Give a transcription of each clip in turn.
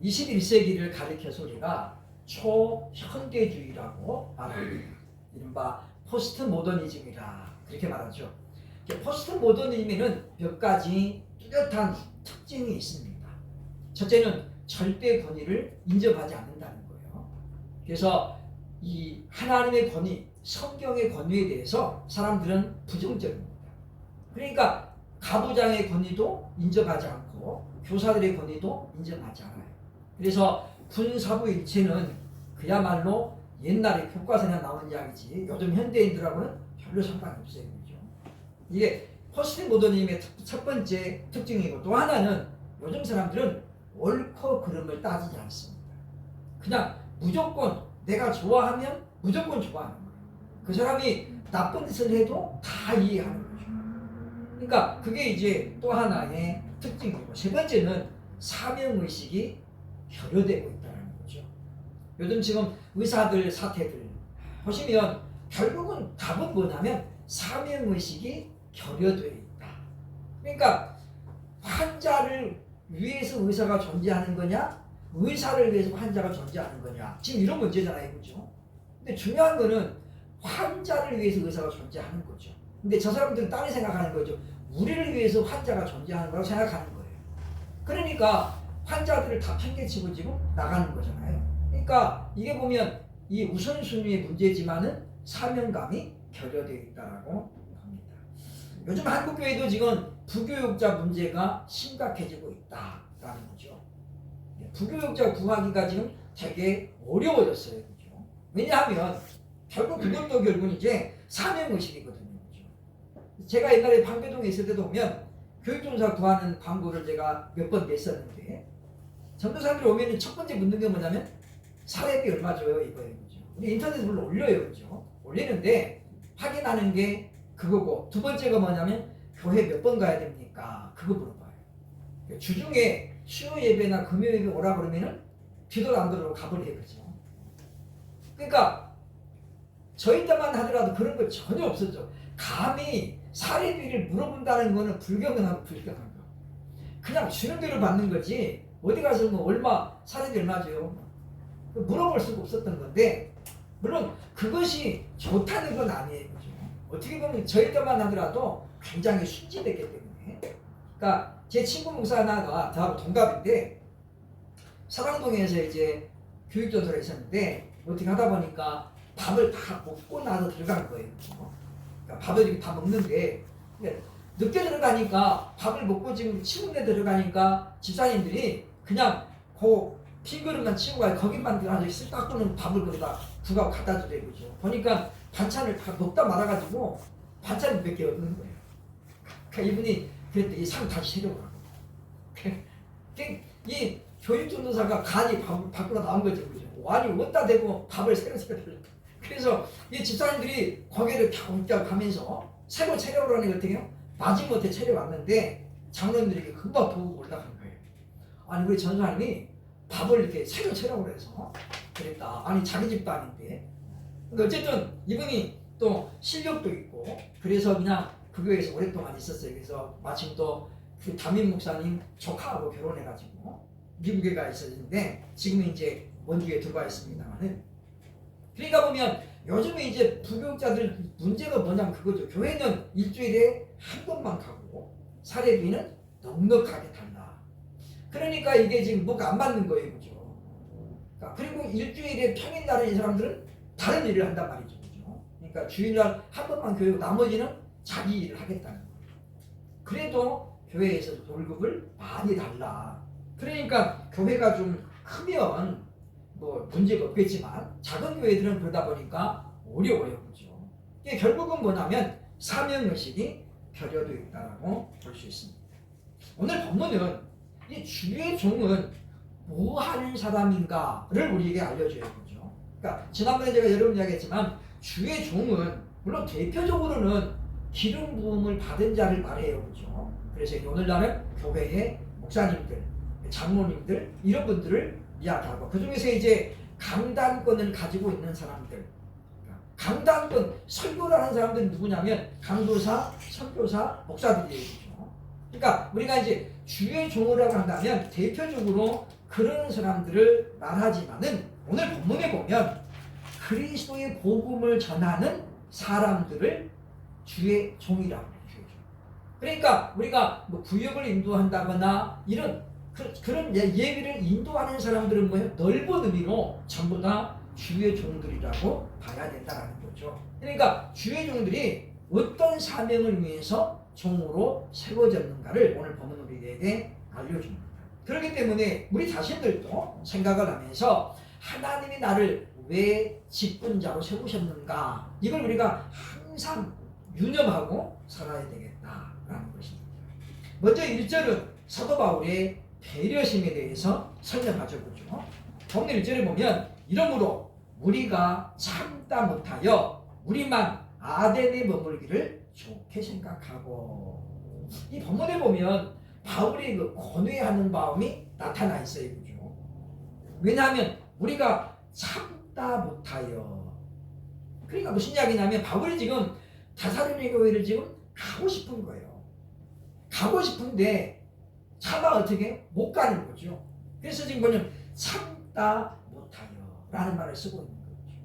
21세기를 가리켜서 우리가 초현대주의라고 말합니다. 이른바 포스트 모더니즘이라 그렇게 말하죠. 포스트 모더니즘에는 몇 가지 뚜렷한 특징이 있습니다. 첫째는 절대 권위를 인정하지 않는다는 거예요. 그래서 이 하나님의 권위, 성경의 권위에 대해서 사람들은 부정적입니다. 그러니까 가부장의 권위도 인정하지 않고 교사들의 권위도 인정하지 않아요. 그래서 군사부 일체는 그야말로 옛날에 교과서에 나오는 이야기지 요즘 현대인들하고는 별로 상관이 없어요. 그렇죠? 이게 포스트 모더니즘의 첫 번째 특징이고, 또 하나는 요즘 사람들은 옳고 그름을 따지지 않습니다. 그냥 무조건 내가 좋아하면 무조건 좋아하는 거예요. 그 사람이 나쁜 짓을 해도 다 이해하는 거죠. 그러니까 그게 이제 또 하나의 특징이고, 세 번째는 사명의식이 결여되고 있다는 거죠. 요즘 지금 의사들 사태들 보시면 결국은 답은 뭐냐면 사명의식이 결여되어 있다. 그러니까 환자를 위해서 의사가 존재하는 거냐, 의사를 위해서 환자가 존재하는 거냐, 지금 이런 문제잖아요. 그죠? 근데 중요한 거는 환자를 위해서 의사가 존재하는 거죠. 근데 저 사람들은 딴 생각하는 거죠. 우리를 위해서 환자가 존재하는 거라고 생각하는 거예요. 그러니까 환자들을 다 팽개치고 지금 나가는 거잖아요. 그러니까 이게 보면 이 우선순위의 문제지만은 사명감이 결여되어 있다라고 합니다. 요즘 한국교회도 지금 부교육자 문제가 심각해지고 있다라는 거죠. 부교육자 구하기가 지금 되게 어려워졌어요. 그죠? 왜냐하면 결국 그것도 결국은 이제 사명의식이거든요. 그죠? 제가 옛날에 방배동에 있을 때도 보면 교육전사 구하는 광고를 제가 몇 번 냈었는데, 전도사들이 오면 첫 번째 묻는 게 뭐냐면 사례비 얼마 줘요 이거예요. 그죠? 우리 인터넷에 물론 올려요. 그죠? 올리는데 확인하는 게 그거고, 두 번째가 뭐냐면 교회 몇 번 가야 됩니까? 그거 물어봐요. 주중에 수요 예배나 금요 예배 오라 그러면은 뒤도 안 들어도 가버려요. 그죠? 그러니까 저희 때만 하더라도 그런 거 전혀 없었죠. 감히 사례비를 물어본다는 거는 불경하고 불경한 거. 그냥 주는 대로 받는 거지. 어디 가서 뭐 얼마 사례비 얼마 줘요? 물어볼 수가 없었던 건데, 물론 그것이 좋다는 건 아니에요. 그죠? 어떻게 보면 저희 때만 하더라도 굉장히 순진했기 때문에. 그러니까 제 친구 목사 하나가 저하고 동갑인데 사랑동에서 이제 교육전도를 있었는데, 어떻게 하다 보니까 밥을 다 먹고 나서 들어간 거예요. 그러니까 밥을 이렇게 다 먹는데 늦게 들어가니까, 밥을 먹고 지금 치운데 들어가니까 집사님들이 그냥 그 빈 그릇만 치고 가요. 거기만 들어가서 쓱 닦고는 밥을 거기다 국하고 갖다 주래요. 그죠? 보니까 반찬을 다 먹다 말아가지고 반찬이 몇 개 없는 거예요. 그러니까 이분이 그랬더니 이 상 다시 세려고. 이 교육전도사가 간이 밖으로 나온 거죠. 그죠? 완이 어디다 대고 밥을 새로 들었다. 그래서 이 집사님들이 거기를 갸우갸우 가면서 새로 차려오라는 게 어떻게 해요? 마지못해 차려왔는데 장로님들에게 금방 보고 올라간 거예요. 아니 우리 전사님이 밥을 이렇게 새로 차려오라 해서 그랬다. 아니 자기 집도 아닌데. 근데 어쨌든 이분이 또 실력도 있고 그래서 그냥 그 교회에서 오랫동안 있었어요. 그래서 마침 또 그 담임 목사님 조카하고 결혼해가지고 미국에 가 있었는데 지금은 이제 원주에 들어와 있습니다만은. 그러니까 보면 요즘에 이제 부교육자들 문제가 뭐냐면 그거죠. 교회는 일주일에 한 번만 가고 사례비는 넉넉하게 달라. 그러니까 이게 지금 뭐가 안 맞는 거예요. 그죠? 그러니까 그리고 일주일에 평일날에 이 사람들은 다른 일을 한단 말이죠. 그죠? 그러니까 주일날 한 번만 교회고 나머지는 자기 일을 하겠다는 거예요. 그래도 교회에서 월급을 많이 달라. 그러니까 교회가 좀 크면 뭐 문제가 없겠지만 작은 교회들은 그러다 보니까 어려워요. 그죠? 이게 결국은 뭐냐면 사명의식이 결여되어 있다고 볼 수 있습니다. 오늘 본문은 이 주의 종은 뭐 하는 사람인가를 우리에게 알려줘요. 그죠? 그러니까 지난번에 제가 여러 번 이야기했지만 주의 종은 물론 대표적으로는 기름 부음을 받은 자를 말해요. 그죠? 그래서 오늘날은 교회의 목사님들, 장로님들 이런 분들을 이야기하고, 그 중에서 이제 강단권을 가지고 있는 사람들, 강단권, 설교를 하는 사람들은 누구냐면 강도사, 선교사, 목사들이에요. 그러니까 우리가 이제 주의 종이라고 한다면 대표적으로 그런 사람들을 말하지만은 오늘 본문에 보면 그리스도의 복음을 전하는 사람들을 주의 종이라고 해요. 그러니까 우리가 뭐 구역을 인도한다거나 이런 그런 예비를 인도하는 사람들은 뭐예요? 넓은 의미로 전부 다 주의 종들이라고 봐야 된다는 거죠. 그러니까 주의 종들이 어떤 사명을 위해서 종으로 세워졌는가를 오늘 본문 우리에게 알려줍니다. 그렇기 때문에 우리 자신들도 생각을 하면서 하나님이 나를 왜 직분자로 세우셨는가, 이걸 우리가 항상 유념하고 살아야 되겠다라는 것입니다. 먼저 1절은 사도 바울의 배려심에 대해서 설명하죠. 그죠? 본문 1절에 보면 이러므로 우리가 참다 못하여 우리만 아덴에 머물기를 좋게 생각하고, 이 본문에 보면 바울이 그 권회하는 마음이 나타나 있어요. 그죠? 왜냐하면 우리가 참다 못하여, 그러니까 무슨 이야기냐면 바울이 지금 다사로니 교회를 지금 가고 싶은 거예요. 가고 싶은데 차마 어떻게 못 가는 거죠. 그래서 지금 뭐냐면 참다 못하여 라는 말을 쓰고 있는 거죠.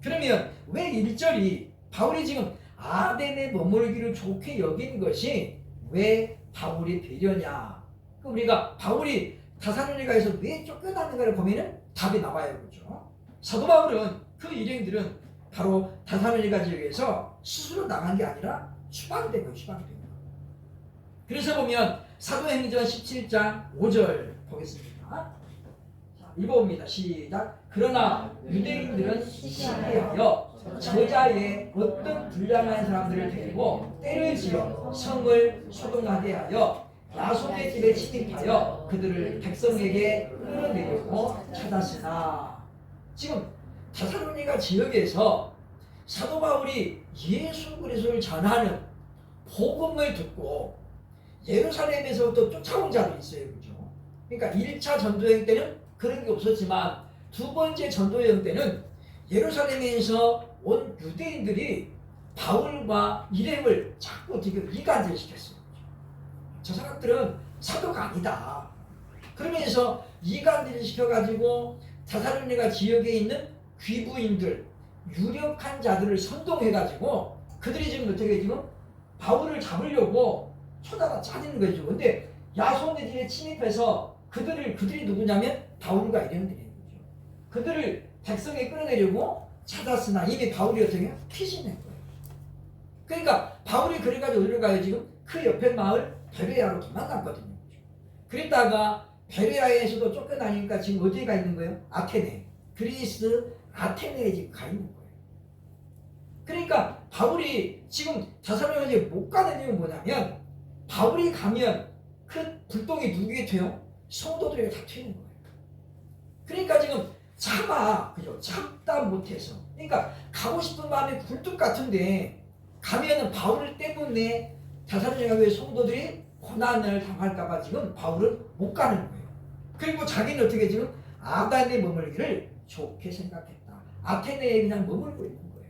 그러면 왜 1절이 바울이 지금 아덴에 머물기를 좋게 여긴 것이 왜 바울이 배려냐? 우리가 바울이 다사로니가에서 왜 쫓겨났는가를 보면은 답이 나와요. 그죠? 사도 바울은 그 일행들은 바로 다사로니가 지역에서 스스로 나간 게 아니라 추방된 거예요. 추방된 거예요. 그래서 보면 사도행전 17장 5절 보겠습니다. 자, 읽어봅니다. 시작. 그러나 유대인들은 시기하여 저자의 어떤 불량한 사람들을 데리고 때를 지어 성을 소동하게 하여 야손의 집에 침입하여 그들을 백성에게 끌어내려고 찾았으나, 지금 다사로니가 지역에서 사도 바울이 예수 그리스도를 전하는 복음을 듣고 예루살렘에서부터 쫓아온 자도 있어요. 그죠? 그러니까 1차 전도여행 때는 그런 게 없었지만 두 번째 전도여행 때는 예루살렘에서 온 유대인들이 바울과 일행을 자꾸 지금 이간질 시켰어요. 저 사람들은 사도가 아니다. 그러면서 이간질을 시켜가지고 다사로니가 지역에 있는 귀부인들, 유력한 자들을 선동해가지고 그들이 지금 어떻게 지금 바울을 잡으려고 쳐다가 짜는 거죠. 근데 야손의 집에 침입해서 그들이 누구냐면 바울과 일행들인 거죠. 그들을 백성에 끌어내려고 찾았으나 이미 바울이 어떻게 피신한 거예요. 그러니까 바울이 그래가지고 어디로 가요? 지금 그 옆에 마을 베레아로 도망갔거든요. 그랬다가 베레아에서도 쫓겨나니까 지금 어디에 가 있는 거예요? 아테네. 그리스 아테네에 지금 가 있는 거예요. 그러니까 바울이 지금 다사로니가에 못 가는 이유는 뭐냐면 바울이 가면 그 불똥이 누구에게 튀어요? 성도들에게 다 튀는 거예요. 그러니까 지금 그죠? 참다 못해서. 그러니까 가고 싶은 마음이 굴뚝 같은데 가면은 바울 때문에 다사로니가 교회 성도들이 고난을 당할까봐 지금 바울은 못 가는 거예요. 그리고 자기는 어떻게 지금 아덴에 머물기를 좋게 생각했다. 아테네에 그냥 머물고 있는 거예요.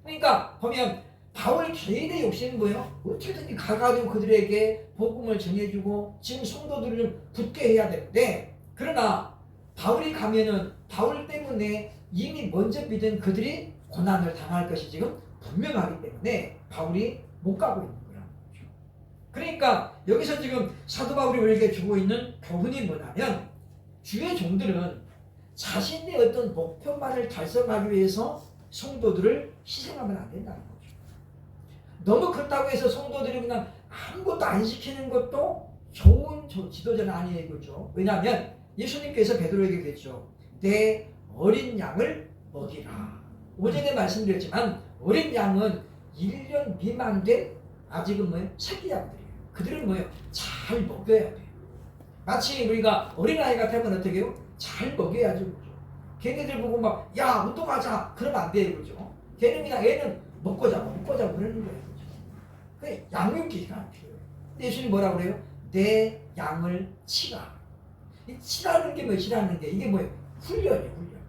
그러니까 보면 바울 개인의 욕심은 뭐예요? 어떻게든지 가가지고 그들에게 복음을 전해주고 지금 성도들을 좀 붙게 해야 되는데, 그러나 바울이 가면은 바울 때문에 이미 먼저 믿은 그들이 고난을 당할 것이 지금 분명하기 때문에 바울이 못 가고 있는 거란 거죠. 그러니까 여기서 지금 사도 바울이 우리에게 주고 있는 교훈이 뭐냐면 주의 종들은 자신의 어떤 목표만을 달성하기 위해서 성도들을 희생하면 안 된다는 거죠. 너무 그렇다고 해서 성도들이 그냥 아무것도 안 시키는 것도 좋은 지도자는 아니에요. 그렇죠? 왜냐하면 예수님께서 베드로에게 그랬죠. 내 어린 양을 먹이라. 오전에 말씀드렸지만 어린 양은 1년 미만 된 아직은 뭐예요? 새끼 양들이에요. 그들은 뭐예요? 잘 먹여야 돼요. 마치 우리가 어린아이 같으면 어떻게 해요? 잘 먹여야죠. 그죠? 걔네들 보고 막 야 운동하자 그러면 안 돼요. 그죠? 걔는 그냥 애는 먹고 자고 그러는 거예요. 그죠? 그 양육기가 필요해요. 예수님 뭐라고 그래요? 내 양을 치라. 이 치라는 게 치라는 게 이게 뭐예요? 훈련이에요. 훈련.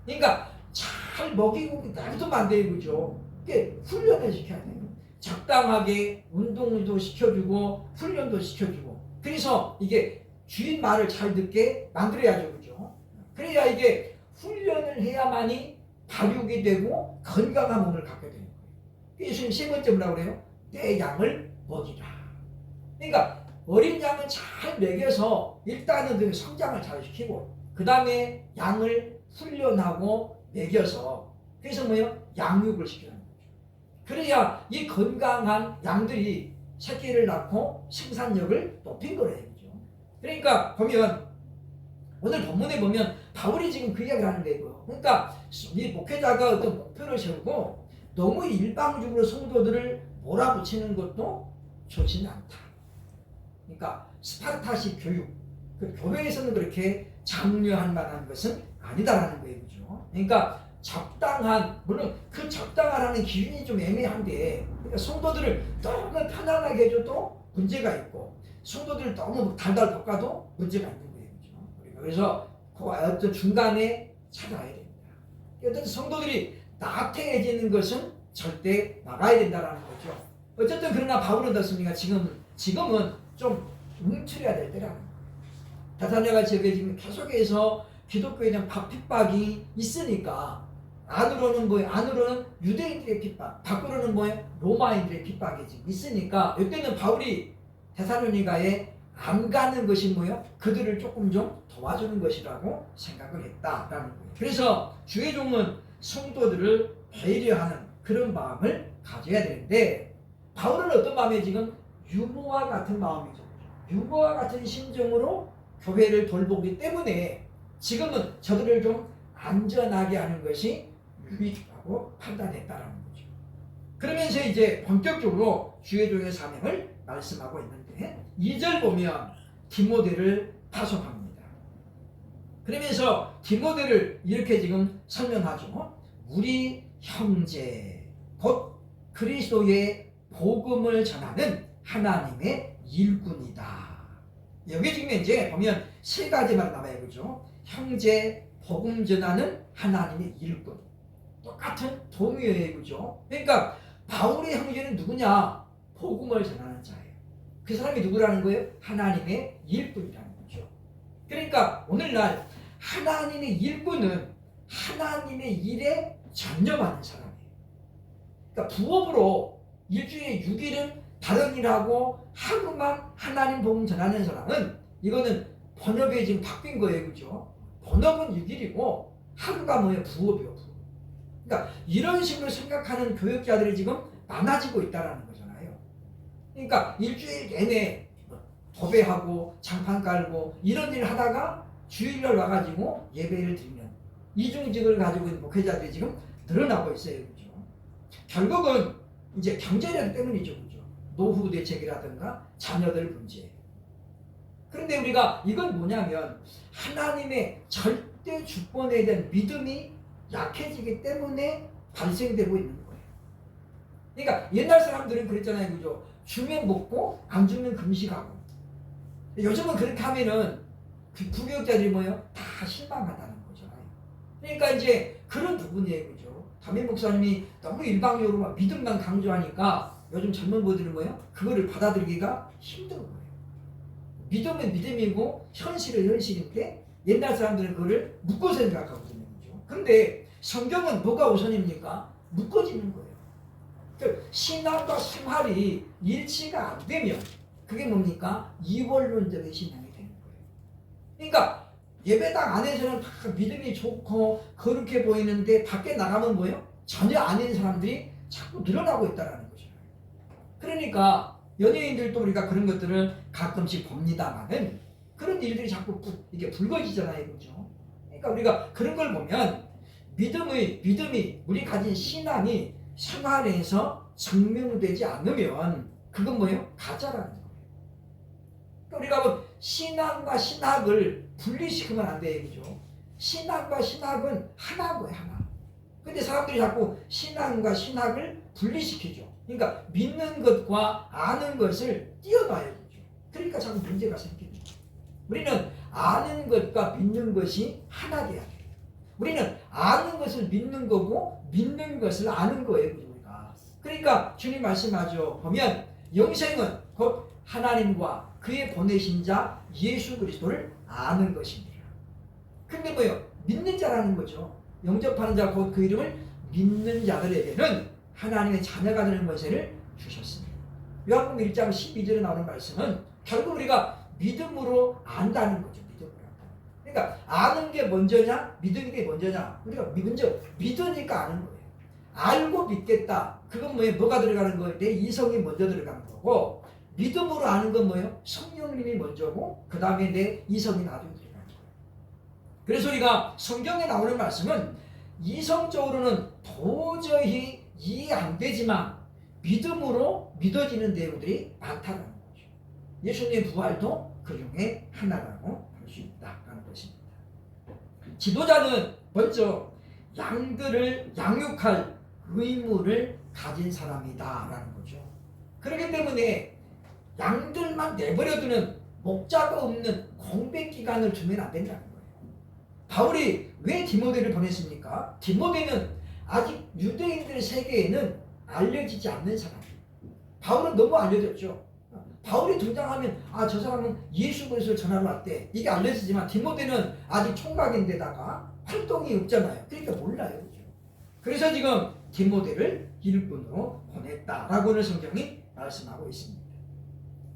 그러니까 잘 먹이고 놔두면 안 돼요. 그죠? 그게 훈련을 시켜야 돼요. 적당하게 운동도 시켜주고 훈련도 시켜주고, 그래서 이게 주인 말을 잘 듣게 만들어야죠. 그죠? 그래야 이게 훈련을 해야만이 발육이 되고 건강한 몸을 갖게 되는 거예요. 예수님 세 번째 뭐라고 그래요? 내 양을 먹이라. 그러니까 어린 양을 잘 먹여서 일단은 그 성장을 잘 시키고 그 다음에 양을 훈련하고 먹여서 그래서 뭐예요? 양육을 시키는 거죠. 그래야 이 건강한 양들이 새끼를 낳고 생산력을 높인 거예요. 그죠? 그러니까 보면 오늘 본문에 보면 바울이 지금 그 이야기를 하는 거예요. 그러니까 이 목회자가 어떤 목표를 세우고 너무 일방적으로 성도들을 몰아붙이는 것도 좋지는 않다. 그러니까 스파르타식 교육, 그 교회에서는 그렇게 장려할 만한 것은 아니다라는 거예요. 그죠? 그러니까 적당한, 물론 그 적당하라는 기준이 좀 애매한데, 그러니까 성도들을 너무 편안하게 해줘도 문제가 있고, 성도들을 너무 달달 볶아도 문제가 있는 거예요. 그죠? 그래서 그 어떤 중간에 찾아야 됩니다. 어떤 성도들이 나태해지는 것은 절대 막아야 된다는 거죠. 어쨌든 그러나 바울은 어떻습니까? 지금은 좀 움츠려야 될 때라는 거예요. 다사냐가 지금 계속해서 기독교에 대한 핍박이 있으니까 안으로는 유대인들의 핍박, 밖으로는 로마인들의 핍박이 지금 있으니까 이때는 바울이 데살로니가에 안 가는 것이 그들을 조금 좀 도와주는 것이라고 생각을 했다라는 거예요. 그래서 주의 종은 성도들을 배려하는 그런 마음을 가져야 되는데 바울은 어떤 마음에 지금 유모와 같은 마음이죠. 유모와 같은 심정으로 교회를 돌보기 때문에 지금은 저들을 좀 안전하게 하는 것이 유익하고 판단했다는 거죠. 그러면서 이제 본격적으로 주의 종의 사명을 말씀하고 있는데 2절 보면 디모데를 파송합니다. 그러면서 디모데를 이렇게 지금 설명하죠. 우리 형제 곧 그리스도의 복음을 전하는 하나님의 일꾼이다. 여기 지금 이제 보면 세 가지 말 나와요. 그죠? 형제, 복음 전하는 하나님의 일꾼. 똑같은 동의어예요. 그죠? 그러니까 바울의 형제는 누구냐? 복음을 전하는 자예요. 그 사람이 누구라는 거예요? 하나님의 일꾼이라는 거죠. 그러니까 오늘날 하나님의 일꾼은 하나님의 일에 전념하는 사람이에요. 그러니까 부업으로 일주일에 6일은 다른 일하고 하루만 하나님 복음 전하는 사람은 이거는 번역에 지금 바뀐 거예요. 그죠? 번역은 6일이고 하루가 부업이요. 부업. 그러니까 이런 식으로 생각하는 교육자들이 지금 많아지고 있다는 거잖아요. 그러니까 일주일 내내 도배하고 장판 깔고 이런 일을 하다가 주일날 와가지고 예배를 드리는 이중직을 가지고 있는 목회자들이 지금 늘어나고 있어요. 그죠? 결국은 이제 경제력 때문이죠. 그죠? 노후 대책이라든가 자녀들 문제. 그런데 우리가 이건 뭐냐면 하나님의 절대 주권에 대한 믿음이 약해지기 때문에 발생되고 있는 거예요. 그러니까 옛날 사람들은 그랬잖아요. 그죠? 주면 먹고 안 주면 금식하고. 요즘은 그렇게 하면은 그 부교육자들이 다 실망한다는 거잖아요. 그러니까 이제 그런 부분이에요. 그죠? 담임 목사님이 너무 일방적으로 믿음만 강조하니까 요즘 젊은 분들은 그거를 받아들이기가 힘든 거예요. 믿음은 믿음이고 현실은 현실인데 옛날 사람들은 그거를 묶어서 생각하거든요. 그죠? 근데 성경은 뭐가 우선입니까? 묶어지는 거예요. 신앙과 생활이 일치가 안 되면 그게 뭡니까? 이원론적인 신앙이 되는 거예요. 그러니까 예배당 안에서는 다 믿음이 좋고 거룩해 보이는데 밖에 나가면 전혀 아닌 사람들이 자꾸 늘어나고 있다는 거죠. 그러니까 연예인들도 우리가 그런 것들을 가끔씩 봅니다만은 그런 일들이 자꾸 이게 불거지잖아요. 그죠? 그러니까 우리가 그런 걸 보면 믿음이 우리 가진 신앙이 생활에서 증명되지 않으면 그건 가짜라는 거예요. 그러니까 우리가 신앙과 신학을 분리시키면 안 돼요. 그죠? 신앙과 신학은 하나고요, 하나. 근데 사람들이 자꾸 신앙과 신학을 분리시키죠. 그러니까 믿는 것과 아는 것을 띄어놔야 되죠. 그러니까 자꾸 문제가 생기는 거예요. 우리는 아는 것과 믿는 것이 하나 돼야 돼요. 우리는 아는 것을 믿는 거고 믿는 것을 아는 거예요. 우리가. 그러니까 주님 말씀하죠. 보면 영생은 곧 하나님과 그의 보내신 자 예수 그리스도를 아는 것입니다. 근데 뭐요? 믿는 자라는 거죠. 영접하는 자 곧 그 이름을 믿는 자들에게는 하나님의 자녀가 되는 권세를 주셨습니다. 요한복음 1장 12절에 나오는 말씀은 결국 우리가 믿음으로 안다는 거죠. 믿음으로 안다. 그러니까 아는 게 먼저냐 믿는 게 먼저냐. 우리가 먼저 믿으니까 아는 거예요. 알고 믿겠다. 그건 뭐가 들어가는 거예요? 내 이성이 먼저 들어가는 거고, 믿음으로 아는 건 뭐예요? 성령님이 먼저고 그 다음에 내 이성이 나중에 들어가는 거예요. 그래서 우리가 성경에 나오는 말씀은 이성적으로는 도저히 이해 안 되지만 믿음으로 믿어지는 내용들이 많다는 거죠. 예수님의 부활도 그 중에 하나라고 할 수 있다는 것입니다. 지도자는 먼저 양들을 양육할 의무를 가진 사람이다라는 거죠. 그렇기 때문에 양들만 내버려두는 목자가 없는 공백 기간을 두면 안 된다는 거예요. 바울이 왜 디모데를 보냈습니까? 디모데는 아직 유대인들 세계에는 알려지지 않는 사람이에요. 바울은 너무 알려졌죠. 바울이 등장하면 저 사람은 예수 그리스도를 전하러 왔대. 이게 알려지지만 디모데는 아직 총각인데다가 활동이 없잖아요. 그러니까 몰라요. 그죠? 그래서 지금 디모데를 일꾼으로 보냈다라고 오늘 성경이 말씀하고 있습니다.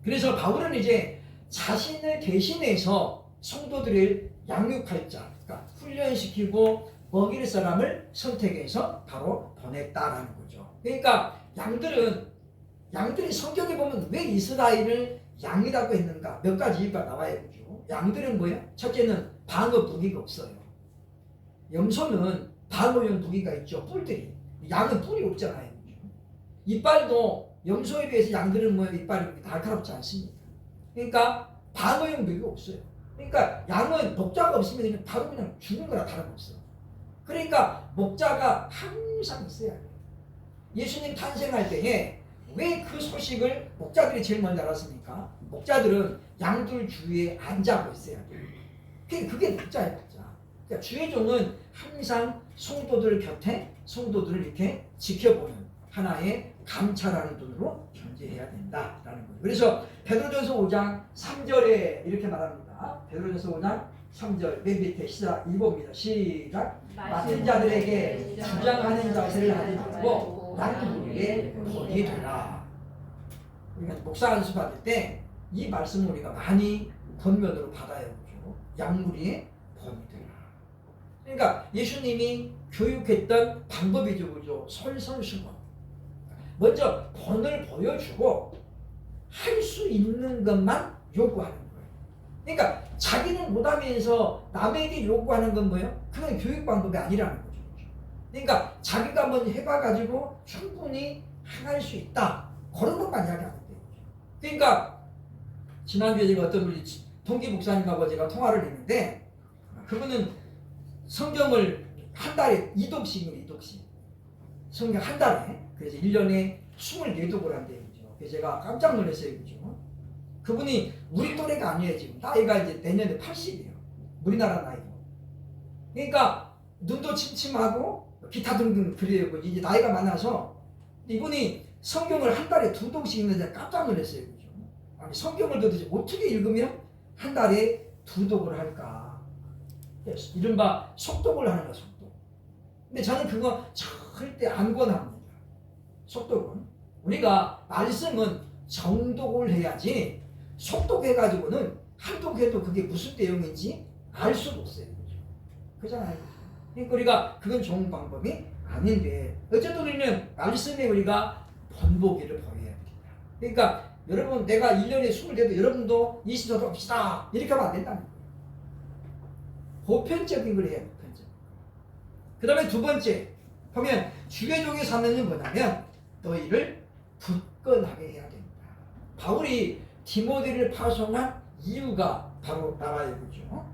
그래서 바울은 이제 자신을 대신해서 성도들을 양육할 자, 그러니까 훈련시키고 먹일 사람을 선택해서 바로 보냈다라는 거죠. 그러니까 양들이 성경에 보면 왜 이스라엘을 양이라고 했는가 몇 가지 이유가 나와요. 그죠? 양들은 뭐예요? 첫째는 방어 무기가 없어요. 염소는 방어용 무기가 있죠. 뿔들이. 양은 뿔이 없잖아요. 그죠? 이빨도 염소에 비해서 양들은 뭐예요? 이빨이 날카롭지 않습니다. 그러니까 방어용 무기가 없어요. 그러니까 양은 목자가 없으면 그냥 바로 그냥 죽는 거나 다름없어. 그러니까 목자가 항상 있어야 돼요. 예수님 탄생할 때에 왜 그 소식을 목자들이 제일 먼저 알았습니까? 목자들은 양들 주위에 앉아고 있어야 돼요. 그게 목자예요, 목자. 그러니까 주의 종은 항상 성도들 곁에 성도들을 이렇게 지켜보는 하나의 감찰하는 눈으로 존재해야 된다라는 거예요. 그래서 베드로전서 5장 3절에 이렇게 말합니다. 베드로전서 5장 3절 맨 밑에 시작 읽어봅니다. 시작. 맡은 자들에게 주장하는 자세를 하지 말고 양무리의 본이 되라. 그러니까 목사 안수 받을 때 이 말씀을 우리가 많이 권면으로 받아야 하죠. 양무리의 본이 되라. 그러니까 예수님이 교육했던 방법이죠, 그죠? 솔선수범. 먼저 본을 보여주고 할 수 있는 것만 요구하는 거예요. 그러니까 자기는 못하면서 남에게 요구하는 건 뭐예요? 그건 교육 방법이 아니라는 거죠. 그러니까 자기가 한번 해봐가지고 충분히 행할 수 있다. 그런 것만 이야기하면 돼요. 그러니까 지난주에 제가 어떤 우리 동기 목사님하고 제가 통화를 했는데 그분은 성경을 한 달에 2독씩입니다. 2독씩. 성경 한 달에. 그래서 1년에 24독을 한대요. 그래서 제가 깜짝 놀랐어요. 그죠? 그분이 우리 또래가 아니에요. 지금 나이가 이제 내년에 80이에요. 우리나라 나이로. 그러니까 눈도 침침하고 기타 등등 그래요. 이제 나이가 많아서 이분이 성경을 한 달에 2독씩 읽는데 깜짝 놀랐어요. 그죠? 아니 성경을 도대체 어떻게 읽으면 한 달에 2독을 할까? 이른바 속독을 하는 거야. 속독. 근데 저는 그거 절대 안 권합니다. 속독은 우리가 말씀은 정독을 해야지 속독해가지고는 한독해도 그게 무슨 내용인지 알 수가 없어요. 그죠? 그잖아요. 그러니까 우리가 그건 좋은 방법이 아닌데 어쨌든 우리는 말씀에 우리가 본보기를 보여야 됩니다. 그러니까 여러분 내가 1년에 20대도 여러분도 20도도 합시다 이렇게 하면 안 된다는 거예요. 보편적인 걸 해야 돼요. 보편적. 그 다음에 두 번째 보면 주의 종의 사명은 뭐냐면 너희를 굳건하게 해야 됩니다. 바울이 디모데를 파송한 이유가 바로 나와요. 그죠?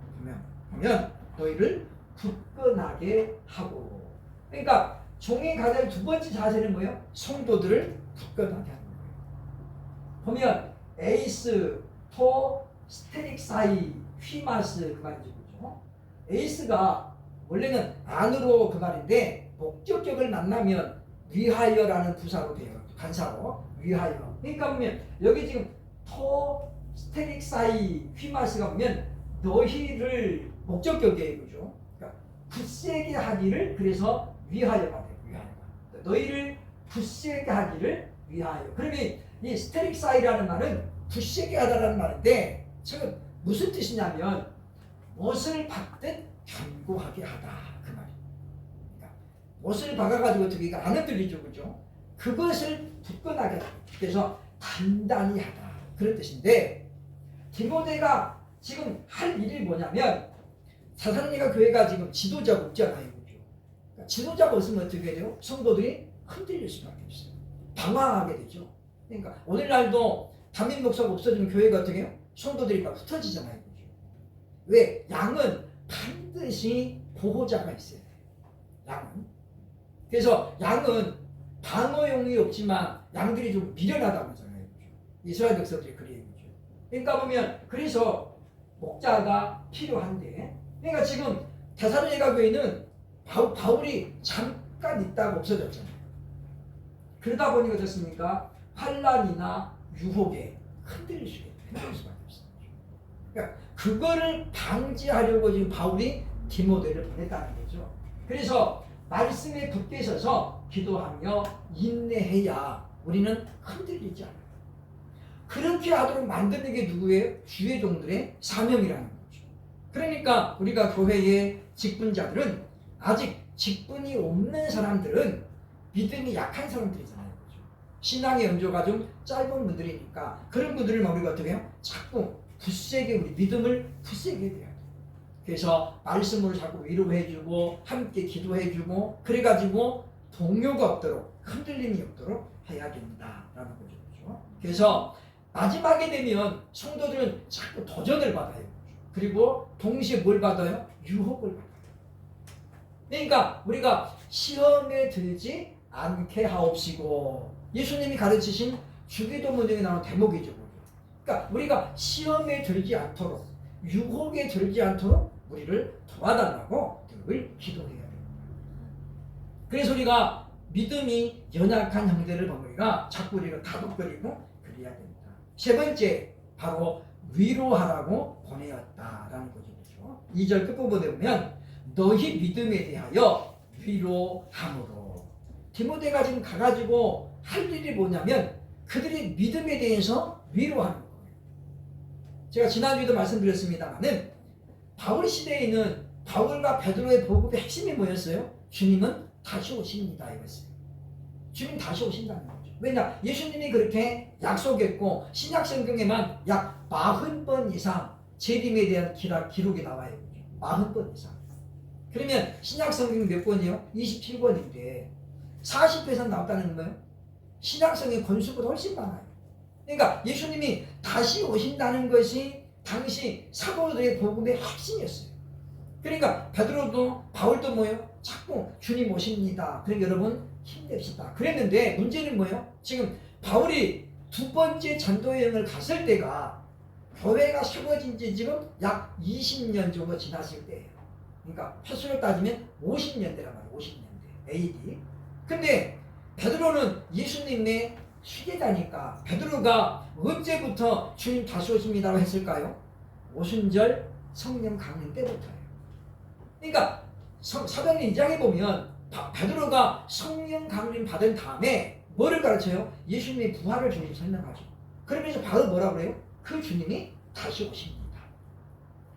보면 너희를 굳건하게 하고. 그러니까 종이 가장 두 번째 자세는 뭐예요? 성도들을 굳건하게 하는 거예요. 보면 에이스, 토, 스테릭사이, 휘마스 그 말이죠. 그죠? 에이스가 원래는 안으로 그 말인데 목적격을 만나면 위하여라는 부사로 돼요. 간사로 위하여. 그러니까 보면 여기 지금 토 스테릭사이 휘마스가 보면 너희를 목적격이에요, 그죠? 그러니까 굳세게 하기를 그래서 위하여가 돼요. 위하여가. 너희를 굳세게 하기를 위하여. 그러면 이 스테릭사이라는 말은 굳세게 하다라는 말인데 지금 무슨 뜻이냐면 못을 박듯 견고하게 하다 그 말이에요. 그러니까 못을 박아가지고 어떻게 안 흔들리죠, 그죠? 그것을 굳건하게 하다. 그래서 단단히 하다 그런 뜻인데 디모데가 지금 할 일이 뭐냐면 사사로니가 교회가 지금 지도자가 없잖아요, 그죠? 그러니까 지도자가 없으면 어떻게 돼요? 성도들이 흔들릴 수밖에 없어요. 방황하게 되죠. 그러니까 오늘날도 담임 목사가 없어지면 교회가 어떻게 해요? 성도들이 막 흩어지잖아요, 그죠? 왜? 양은 반드시 보호자가 있어야 돼요. 양은. 그래서 양은 방어용이 없지만 양들이 좀 미련하다고 하잖아요, 그죠? 이스라엘 백성들이 그래요, 그죠? 그러니까 보면 그래서 목자가 필요한데, 그러니까 지금 데살로니가 교회는 바울이 잠깐 있다가 없어졌잖아요. 그러다 보니까 어떻습니까? 환란이나 유혹에 흔들릴 수밖에 없습니다. 그러니까 그거를 방지하려고 지금 바울이 디모데를 보냈다는 거죠. 그래서 말씀에 굳게 서서 기도하며 인내해야 우리는 흔들리지 않아요. 그렇게 하도록 만드는 게 누구예요? 주의 종들의 사명이라는 거죠. 그러니까 우리가 교회의 직분자들은 아직 직분이 없는 사람들은 믿음이 약한 사람들이잖아요, 그렇죠? 신앙의 연조가 좀 짧은 분들이니까 그런 분들을 우리가 어떻게 해요? 자꾸 굳세게 우리 믿음을 굳세게 해야 돼요. 그래서 말씀으로 자꾸 위로해주고 함께 기도해주고 그래가지고 동요가 없도록 흔들림이 없도록 해야 된다라는 거죠, 그렇죠? 그래서 마지막에 되면 성도들은 자꾸 도전을 받아요. 그리고 동시에 뭘 받아요? 유혹을 받아요. 그러니까 우리가 시험에 들지 않게 하옵시고 예수님이 가르치신 주기도문에 나오는 대목이죠. 그러니까 우리가 시험에 들지 않도록 유혹에 들지 않도록 우리를 도와달라고 늘 기도해야 됩니다. 그래서 우리가 믿음이 연약한 형제를 보면 우리가 자꾸 우리가 다독거리고 그래야 됩니다. 세 번째 바로 위로하라고 보내었다라는 거죠. 2절 끝부분에 보면 너희 믿음에 대하여 위로함으로 디모데가 지금 가가지고 할 일이 뭐냐면 그들의 믿음에 대해서 위로하는 거예요. 제가 지난주에도 말씀드렸습니다만은 바울 시대에는 바울과 베드로의 복음의 핵심이 뭐였어요? 주님은 다시 오십니다 이랬어요. 주님 다시 오신다는 거죠. 왜냐? 예수님이 그렇게 약속했고 신약 성경에만 약 40번 이상 재림에 대한 기록이 나와요. 40번 이상. 그러면 신약 성경 몇 권이요? 27권인데 40회에서 나왔다는 거예요. 신약 성경 권수보다 훨씬 많아요. 그러니까 예수님이 다시 오신다는 것이 당시 사도들의 복음의 핵심이었어요. 그러니까 베드로도 바울도 뭐예요? 자꾸 주님 오십니다. 그러니까 여러분 힘냅시다. 그랬는데 문제는 뭐예요? 지금 바울이 두 번째 전도 여행을 갔을 때가 교회가 세워진 지 지금 약 20년 정도 지났을 때예요. 그러니까 횟수로 따지면 50년대란 말이에요. 50년대 AD. 근데 베드로는 예수님의 수제자니까 베드로가 언제부터 주님 다시 오십니다라고 했을까요? 오순절 성령 강림 때부터예요. 그러니까 사도행전 2장에 보면 베드로가 성령 강림 받은 다음에 뭐를 가르쳐요? 예수님의 부활을 주님 설명하죠. 그러면서 바로 뭐라 그래요? 그 주님이 다시 오십니다.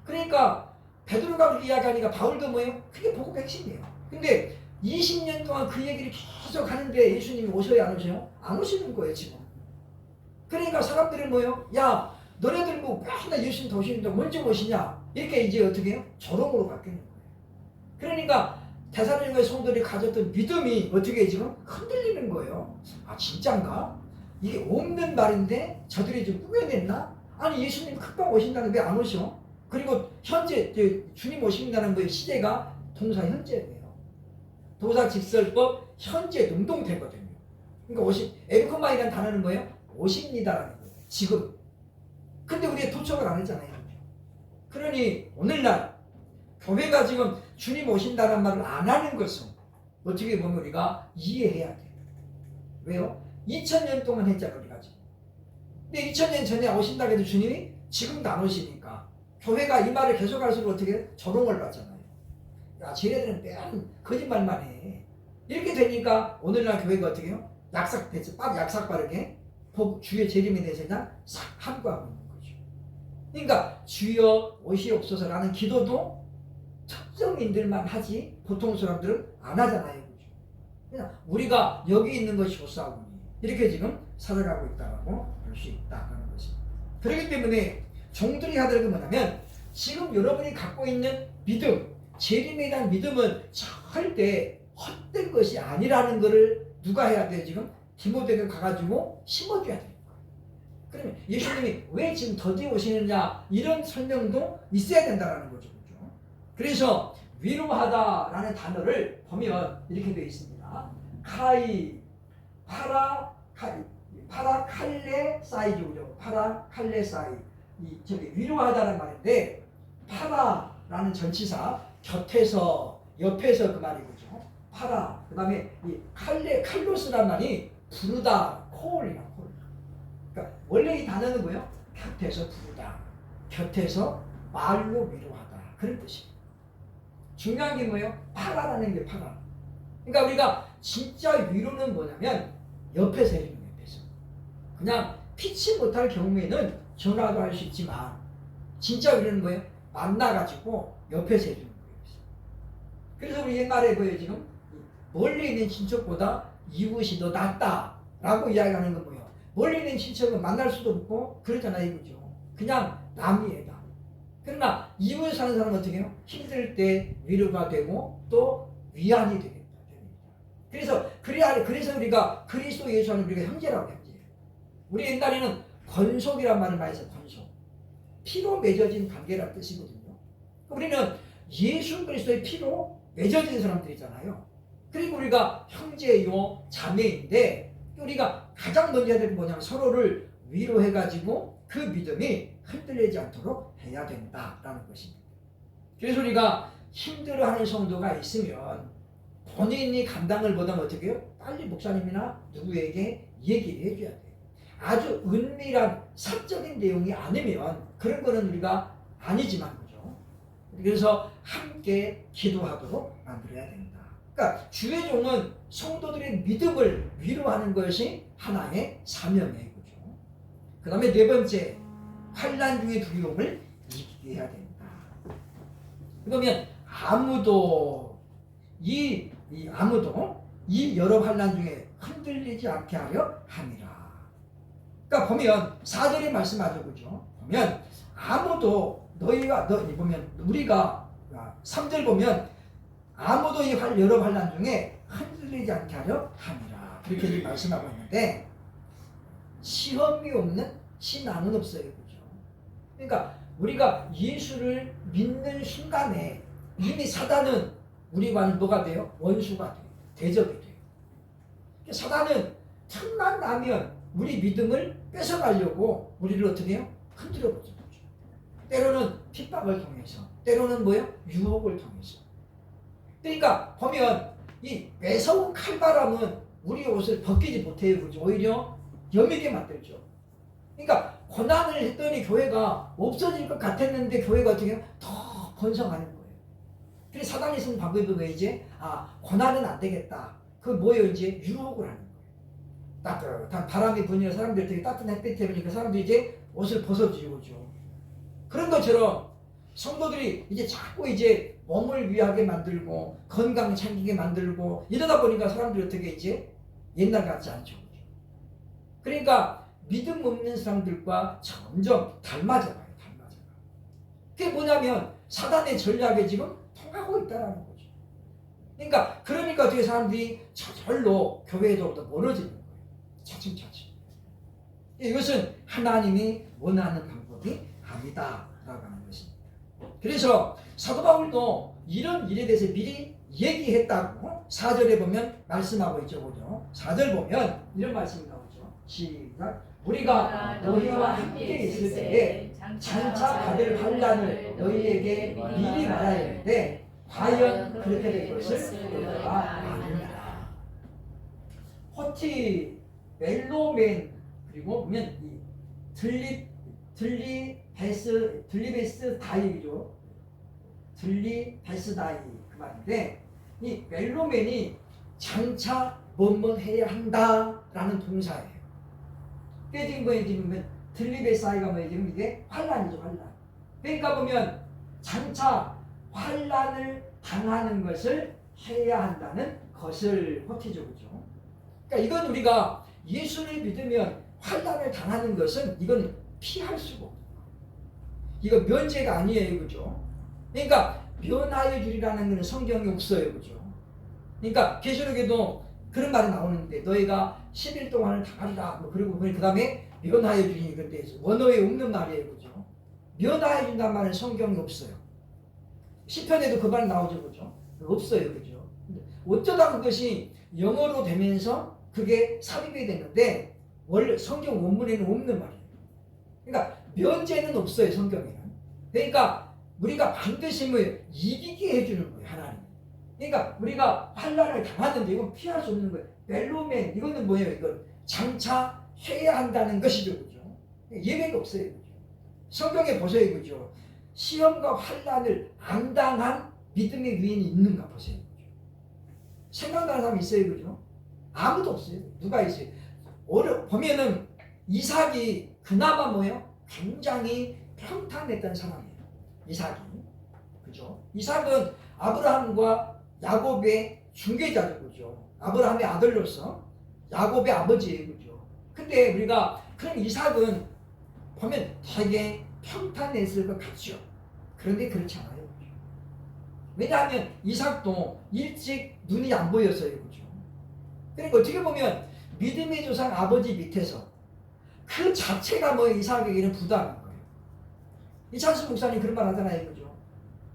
그러니까 베드로가 그렇게 이야기하니까 바울도 뭐예요? 그게 복음 핵심이에요. 근데 20년 동안 그 얘기를 계속 하는데 예수님이 오셔야 안 오셔요? 안 오시는 거예요 지금. 그러니까 사람들은 뭐예요? 야 너네들 뭐 맨날 예수님 오시는데 언제 오시냐? 이렇게 이제 어떻게 해요? 조롱으로 바뀌는 거예요. 그러니까 데살로니가의 성도들이 가졌던 믿음이 어떻게 지금 흔들리는 거예요. 아 진짠가? 이게 없는 말인데 저들이 좀 꾸며냈나? 아니 예수님 금방 오신다는데 왜 안 오셔? 그리고 현재 주님 오신다는 거의 시제가 동사 현재예요. 도사 직설법 현재 능동태거든요. 그러니까 에르코마이라는 단어는 뭐예요? 오십니다라는 거예요. 지금. 근데 우리가 도착을 안 했잖아요. 그러니 오늘날 교회가 지금 주님 오신다는 말을 안 하는 것은 어떻게 보면 우리가 이해해야 돼요. 왜요? 2000년 동안 했잖아요. 우리가 지금. 근데 2000년 전에 오신다고 해도 주님이 지금도 안 오시니까 교회가 이 말을 계속할수록 어떻게 조롱을 받잖아요. 야, 쟤네들은 맨 거짓말만 해. 이렇게 되니까 오늘날 교회가 어떻게 해요? 약삭됐죠. 약삭 빠르게 주의 재림에 대해서 그냥 싹 함구하고 있는 거죠. 그러니까 주여 오시옵소서라는 기도도 특정인들만 하지 보통 사람들은 안 하잖아요. 그죠? 그냥 우리가 여기 있는 것이 좋사오니 이렇게 지금 살아가고 있다고 볼 수 있다는 것입니다. 그렇기 때문에 종들이 하는 게 뭐냐면 지금 여러분이 갖고 있는 믿음, 재림에 대한 믿음은 절대 헛된 것이 아니라는 것을 누가 해야 돼요? 지금 디모데가 가가지고 심어줘야 돼요. 그러면 예수님이 왜 지금 더디 오시느냐 이런 설명도 있어야 된다는 거죠. 그렇죠? 그래서 위로하다라는 단어를 보면 이렇게 되어 있습니다. 파라칼레 사이죠. 파라칼레 사이. 저기 위로하다는 말인데 파라라는 전치사 곁에서 옆에서 그 말이죠. 파라. 그다음에 이 칼로스란 말이 부르다, 콜이라 콜. 그러니까 원래 이 단어는 뭐예요? 곁에서 부르다, 곁에서 말로 위로하다 그런 뜻이에요. 중요한 게 뭐예요? 파라라는 게 파라. 그러니까 우리가 진짜 위로는 뭐냐면 옆에서 해주는 거예요. 옆에서. 그냥 피치 못할 경우에는 전화도 할 수 있지만 진짜 위로는 뭐예요? 만나가지고 옆에서 해주는 거예요. 그래서 우리 옛말에 뭐예요? 지금 멀리 있는 친척보다 이웃이 더 낫다라고 이야기하는 건 뭐예요? 멀리 있는 친척은 만날 수도 없고 그러잖아요. 이거죠. 그냥 남이에요. 남. 그러나 이웃에 사는 사람은 어떻게 해요? 힘들 때 위로가 되고 또 위안이 되겠다. 그래서 우리가 그리스도 예수 안에 우리가 형제라고 형제. 우리 옛날에는 권속이란 말을 많이 써요. 권속. 피로 맺어진 관계라는 뜻이거든요. 우리는 예수 그리스도의 피로 맺어진 사람들이잖아요. 그리고 우리가 형제요 자매인데 우리가 가장 먼저 해야 될 게 뭐냐면 서로를 위로해가지고 그 믿음이 흔들리지 않도록 해야 된다라는 것입니다. 그래서 우리가 힘들어하는 성도가 있으면 본인이 감당을 못하면 어떻게 해요? 빨리 목사님이나 누구에게 얘기를 해줘야 돼요. 아주 은밀한 사적인 내용이 아니면 그런 거는 우리가 아니지만 그죠. 그래서 함께 기도하도록 만들어야 된다. 그러니까 주의 종은 성도들의 믿음을 위로하는 것이 하나의 사명이에요. 그죠. 그 다음에 네 번째, 환난 중의 두려움을 이기게 해야 된다. 그러면 아무도 이 여러 환난 중에 흔들리지 않게 하려 함이라. 그러니까 보면 4절의 말씀하죠. 그죠? 보면 아무도 보면 우리가 3절 보면 아무도 이 여러 환난 중에 흔들리지 않게 하려 함이라. 그렇게 말씀하고 있는데 시험이 없는 신앙은 없어요. 그죠? 그러니까 우리가 예수를 믿는 순간에 이미 사단은 우리와 뭐가 돼요? 원수가 돼요. 대적이 돼요. 사단은 틈만 나면 우리 믿음을 뺏어가려고 우리를 어떻게 해요? 흔들어 보죠. 때로는 핍박을 통해서, 때로는 뭐예요? 유혹을 통해서. 그러니까 보면 이 매서운 칼바람은 우리 옷을 벗기지 못해요. 그죠? 오히려 여미게 만들죠. 그러니까 고난을 했더니 교회가 없어질 것 같았는데 교회가 어떻게 해요? 더 번성하는 거예요. 그래서 사단이 쓴 방법이 왜 이제 고난은 안 되겠다. 그 뭐예요? 이제 유혹을 하는 거예요. 따뜻한 바람이 부니까 사람들이 되게 따뜻한 햇빛 해보니까 사람들이 이제 옷을 벗어지우죠. 그런 것처럼 성도들이 이제 자꾸 이제 몸을 위하게 만들고 건강 챙기게 만들고 이러다 보니까 사람들이 어떻게 이제 옛날 같지 않죠. 그러니까 믿음 없는 사람들과 점점 닮아져가요. 그게 뭐냐면 사단의 전략에 지금 통하고 있다는 거죠. 그러니까 어떻게 사람들이 저절로 교회에서부터 멀어지는 거예요. 차츰차츰. 이것은 하나님이 원하는 방법이 아니다라고 하는 것입니다. 그래서 사도 바울도 이런 일에 대해서 미리 얘기했다고 4절에 보면 말씀하고 있죠. 그죠? 4절 보면 이런 말씀이 나오죠. 시작. 우리가 너희와 함께 있을 때에 장차 받을 환난을 너희에게 미리 말하야 하는데 과연 그렇게 될 것을 너희가 아느냐. 호티 멜로멘 그리고 보면 이 들리베스 다이죠. 들리베스 다이 그 말인데 이 멜로맨이 장차 뭐뭐 해야 한다라는 동사예요. 그게 지금 뭐예요? 지금 들리베사이가 뭐예요? 지금 이게 환란이죠, 환란. 그러니까 보면 장차 환란을 당하는 것을 해야 한다는 것을 호티죠, 그죠? 그러니까 이건 우리가 예수를 믿으면 환란을 당하는 것은 이건 피할 수가 없어요. 이거 면제가 아니에요, 그죠? 그러니까 면하여 주리라는 것은 성경에 없어요, 그죠? 그러니까 계시록에도 그런 말이 나오는데 너희가 10일 동안을 당하리라. 뭐 그리고 그 다음에 면하여 주니 근데 원어에 없는 말이에요, 그죠? 면하여 준다는 말은 성경에 없어요. 시편에도 그 말 나오죠, 그죠? 없어요, 그죠? 어쩌다 그것이 영어로 되면서 그게 삽입이 됐는데 원래 성경 원문에는 없는 말이에요. 그러니까 면제는 없어요, 성경에는. 그러니까 우리가 반드시 뭐 이기게 해주는 거예요, 하나님. 그러니까 우리가 환란을 당하는데 이건 피할 수 없는 거예요. 멜로맨 이거는 뭐예요? 이건 장차 해야 한다는 것이죠, 그죠? 예외가 없어요, 그죠? 성경에 보세요, 그죠? 시험과 환란을 안 당한 믿음의 위인이 있는가 보세요, 그죠? 생각나는 사람 있어요, 그죠? 아무도 없어요. 누가 있어요? 보면은 이삭이 그나마 뭐예요? 굉장히 평탄했던 사람이에요. 이삭이, 그죠? 이삭은 아브라함과 야곱의 중개자죠, 그죠? 아브라함의 아들로서 야곱의 아버지예요, 그죠? 근데 우리가 그럼 이삭은 보면 되게 평탄했을 것 같죠. 그런데 그렇지 않아요, 그죠? 왜냐하면 이삭도 일찍 눈이 안 보였어요, 그죠? 그러니까 어떻게 보면 믿음의 조상 아버지 밑에서 그 자체가 뭐 이삭에게는 부담인 거예요. 이찬수 목사님 그런 말 하잖아요, 그죠?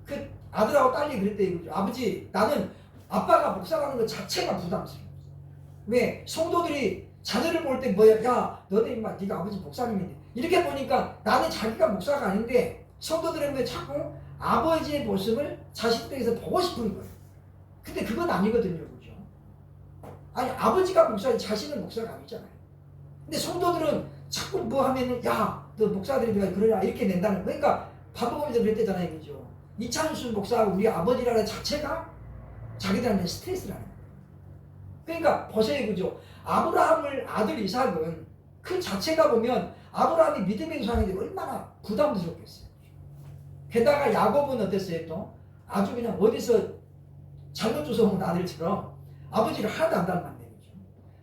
그 아들하고 딸이 그랬대요, 그죠? 아버지, 나는 아빠가 목사라는 것 자체가 부담스러워. 왜? 성도들이 자녀를 볼 때 뭐야? 야, 너네 임마, 네가 아버지 목사님인데 이렇게 보니까 나는 자기가 목사가 아닌데 성도들은 왜 자꾸 아버지의 모습을 자식들에게서 보고 싶은 거예요. 근데 그건 아니거든요, 그죠? 아니, 아버지가 목사지 자식은 목사가 아니잖아요. 근데 성도들은 자꾸 뭐 하면은 야, 너 목사들이 내가 그러냐 이렇게 낸다는 거예요. 그러니까 바보범이도 그랬대잖아요, 그죠? 이찬수 목사하고 우리 아버지라는 자체가 자기들한테 스트레스라는 거예요. 그러니까 보세요, 그죠? 아브라함을 아들 이삭은 그 자체가 보면 아브라함이 믿음의 조상인데 얼마나 부담스럽겠어요. 게다가 야곱은 어땠어요? 또 아주 그냥 어디서 잘못 조성한 아들처럼 아버지를 하나도 안 닮았네, 그죠?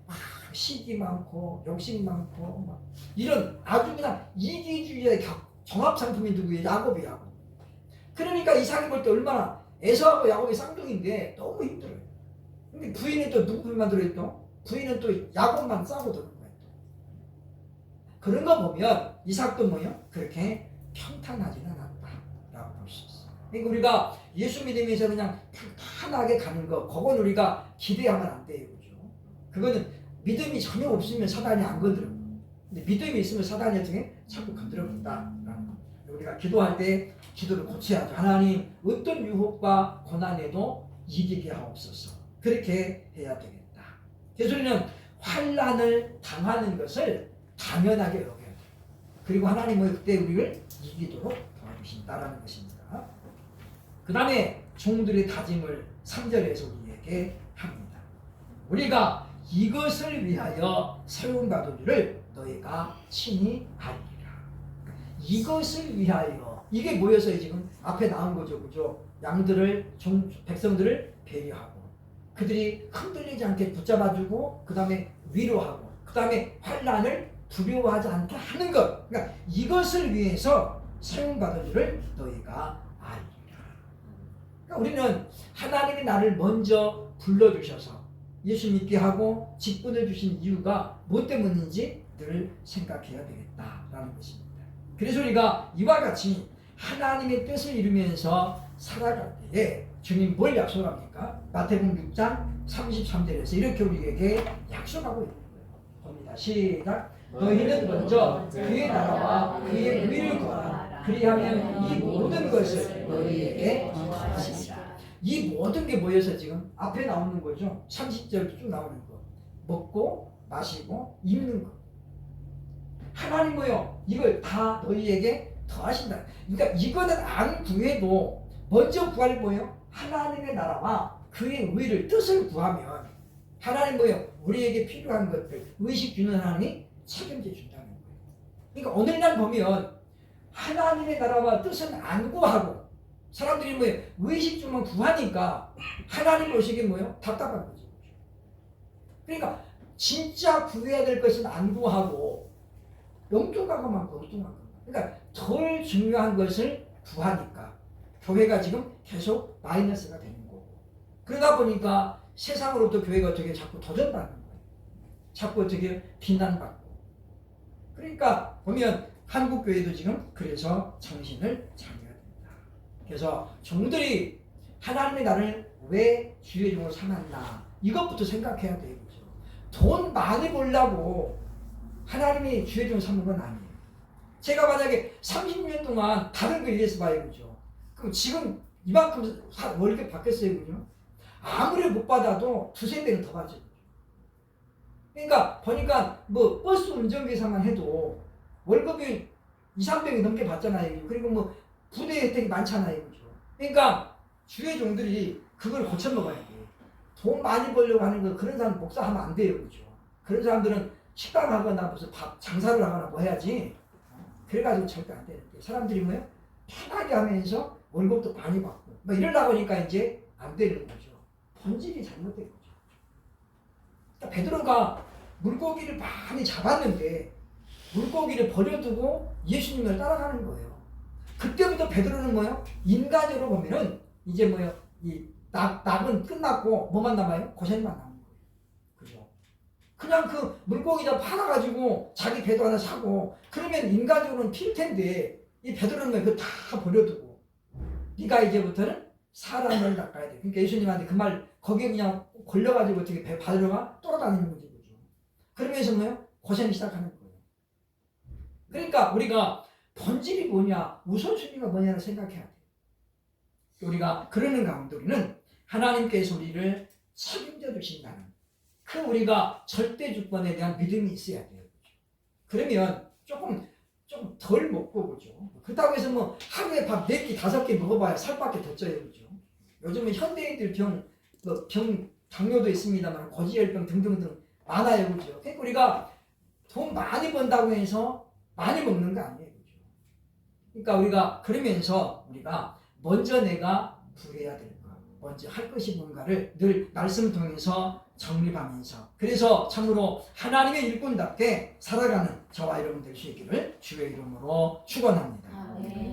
막 시기 많고 욕심 많고 막 이런 아주 그냥 이기주의의 종합상품이 누구예요? 야곱이야. 그러니까 이삭이 볼 때 얼마나 에서하고 야곱이 쌍둥이인데 너무 힘들어요. 근데 부인은 또 누구 편만 들어있죠? 부인은 또 야곱만 싸고 도는 거예요. 그런 거 보면 이삭도 뭐요? 그렇게 평탄하지는 않았다라고 볼 수 있어요. 그러니까 우리가 예수 믿으면서 그냥 평탄하게 가는 거, 그건 우리가 기대하면 안 돼요, 그죠? 그거는 믿음이 전혀 없으면 사단이 안 건드려요. 근데 믿음이 있으면 사단이 어떻게 자꾸 건드려본다라는 거. 우리가 기도할 때 기도를 고쳐야죠. 하나님, 어떤 유혹과 고난에도 이기게 하옵소서. 그렇게 해야 되겠다. 그래서 우리는 환난을 당하는 것을 당연하게 여겨야 돼요. 그리고 하나님은 그때 우리를 이기도록 도와주신다라는 것입니다. 그 다음에 종들의 다짐을 3절에서 우리에게 합니다. 우리가 이것을 위하여 세움받은 줄을 너희가 친히 알리라. 이것을 위하여, 이게 뭐였어요? 지금 앞에 나온 거죠, 그죠? 양들을, 백성들을 배려하고 그들이 흔들리지 않게 붙잡아주고 그 다음에 위로하고 그 다음에 환난을 두려워하지 않게 하는 것. 그러니까 이것을 위해서 사용받은 줄을 너희가 알리라. 그러니까 우리는 하나님이 나를 먼저 불러주셔서 예수 믿게 하고 직분을 주신 이유가 뭐 때문인지 늘 생각해야 되겠다라는 것입니다. 그래서 우리가 이와 같이 하나님의 뜻을 이루면서 살아갈 때에 주님 뭘 약속합니까? 마태복음 6장 33절에서 이렇게 우리에게 약속하고 있는 거예요. 봅니다. 시작. 너희는 먼저 그의 나라와 그의 의를 구하라. 그리하면 이 모든 것을 너희에게 더하시리라. 이 모든 게 뭐여서 지금 앞에 나오는 거죠. 30절 쭉 나오는 거. 먹고 마시고 입는 거. 하나님 뭐요? 이걸 다 너희에게 더하신다. 그러니까 이거는 안 구해도 먼저 구할 뭐예요? 하나님의 나라와 그의 의를 뜻을 구하면 하나님 뭐예요? 우리에게 필요한 것들 의식 주는 하나님이 책임져 준다는 거예요. 그러니까 오늘날 보면 하나님의 나라와 뜻은 안 구하고 사람들이 뭐예요? 의식 주면 구하니까 하나님 오시기 뭐예요? 답답한 거죠. 그러니까 진짜 구해야 될 것은 안 구하고 엉뚱한 것만 엉뚱한 것만. 그러니까 덜 중요한 것을 구하니까 교회가 지금 계속 마이너스가 되는 거고. 그러다 보니까 세상으로부터 교회가 어떻게 자꾸 도전받는 거예요. 자꾸 어떻게 비난받고. 그러니까 보면 한국 교회도 지금 그래서 정신을 차려야 된다. 그래서 종들이 하나님의 나를 왜 주의 종으로 삼았나 이것부터 생각해야 돼요. 그렇죠? 돈 많이 벌려고 하나님이 주의 종으로 삼는 건 아니에요. 제가 만약에 30년 동안 다른 교회에서 봐요. 그죠? 그럼 지금 이만큼 월급 받겠어요. 그죠? 아무리 못 받아도 두세 배는 더 받죠. 그러니까 보니까 뭐 버스 운전기사만 해도 월급이 2, 300이 넘게 받잖아요. 그리고 뭐 부대 혜택이 많잖아요. 그죠? 그러니까 주의 종들이 그걸 고쳐먹어야 돼. 돈 많이 벌려고 하는 거 그런 사람 목사하면 안 돼요. 그죠? 그런 사람들은 식당 하거나 무슨 밥 장사를 하거나 뭐 해야지. 그래가지고 절대 안 되는데 사람들이 뭐예요? 편하게 하면서 월급도 많이 받고 뭐 이러려고 하니까 이제 안 되는 거죠. 본질이 잘못된 거죠. 그러니까 베드로가 물고기를 많이 잡았는데 물고기를 버려두고 예수님을 따라가는 거예요. 그때부터 베드로는 뭐예요? 인간적으로 보면은 이제 뭐예요? 이 낙은 끝났고 뭐만 남아요? 고생만 남은 거예요. 그죠? 그냥 그 물고기 다 팔아가지고 자기 배도 하나 사고 그러면 인간적으로는 필 텐데 이 베드로는 그거 다 버려두고 네가 이제부터는 사람을 낚아야 돼. 그러니까 예수님한테 그 말 거기에 그냥 걸려가지고 어떻게 배 받으러가 돌아다니는 거지. 그죠? 그러면서 뭐예요? 고생을 시작하는 거예요. 그러니까 우리가 본질이 뭐냐, 우선순위가 뭐냐를 생각해야 돼. 우리가 그러는 가운데 우리는 하나님께서 우리를 책임져 주신다는 그 우리가 절대 주권에 대한 믿음이 있어야 돼요. 그러면 조금 덜 먹고 그죠. 그렇다고 해서 뭐 하루에 밥 4끼 5끼 먹어봐야 살밖에 더 쪄요. 그죠. 요즘은 현대인들 병 당뇨도 있습니다만 고지혈병 등등등 많아요. 그죠. 그러니까 우리가 돈 많이 번다고 해서 많이 먹는 거 아니에요. 그죠. 그러니까 우리가 그러면서 우리가 먼저 내가 구해야 될 것, 먼저 할 것이 뭔가를 늘 말씀 통해서 정립하면서 그래서 참으로 하나님의 일꾼답게 살아가는 저와 여러분 될 수 있기를 주의 이름으로 축원합니다. 네.